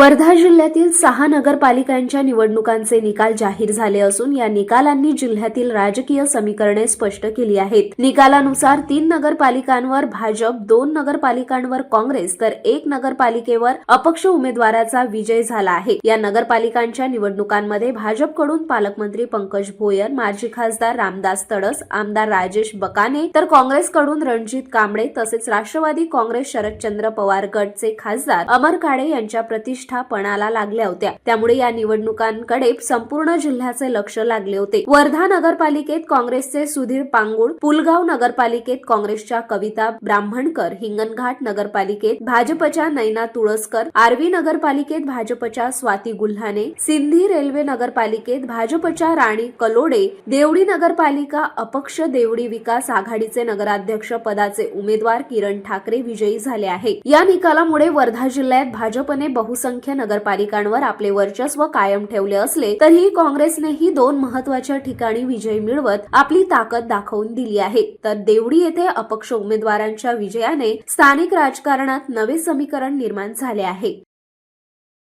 वर्धा जिल्ह्यातील 6 नगरपालिकांच्या निवडणुकांचे निकाल जाहीर झाले असून या निकालांनी जिल्ह्यातील राजकीय समीकरणे स्पष्ट केली आहेत। निकालानुसार 3 नगरपालिकांवर भाजप, 2 नगरपालिकांवर काँग्रेस तर 1 नगरपालिकेवर अपक्ष उमेदवाराचा विजय झाला आहे। या नगरपालिकांच्या निवडणुकांमध्ये भाजपकडून पालकमंत्री पंकज भोयर, माजी खासदार रामदास तडस, आमदार राजेश बकाने तर काँग्रेसकडून रणजित कांबळे तसेच राष्ट्रवादी काँग्रेस शरदचंद्र पवार गटचे खासदार अमर काळे यांच्या प्रतिष्ठा पणाला लागल्या होत्या। त्यामुळे या निवडणुकांकडे संपूर्ण जिल्ह्याचे लक्ष लागले होते। वर्धा नगरपालिकेत काँग्रेसचे सुधीर पांगुळ, पुलगाव नगरपालिकेत काँग्रेसच्या कविता ब्राह्मणकर, हिंगणघाट नगरपालिकेत भाजपच्या नैना तुळसकर, आर्वी नगरपालिकेत भाजपच्या स्वाती गुल्हाने, सिंधी रेल्वे नगरपालिकेत भाजपच्या राणी कलोडे, देवडी नगरपालिका अपक्ष देवडी विकास आघाडीचे नगराध्यक्ष पदाचे उमेदवार किरण ठाकरे विजयी झाले आहे। या निकालामुळे वर्धा जिल्ह्यात भाजपने बहुसंख्य नगरपालिकांवर आपले वर्चस्व कायम ठेवले असले तरीही काँग्रेसनेही 2 महत्त्वाच्या ठिकाणी विजय मिळवत आपली ताकद दाखवून दिली आहे। तर देवडी येथे अपक्ष उमेदवारांच्या विजयाने स्थानिक राजकारणात नवे समीकरण निर्माण झाले आहे।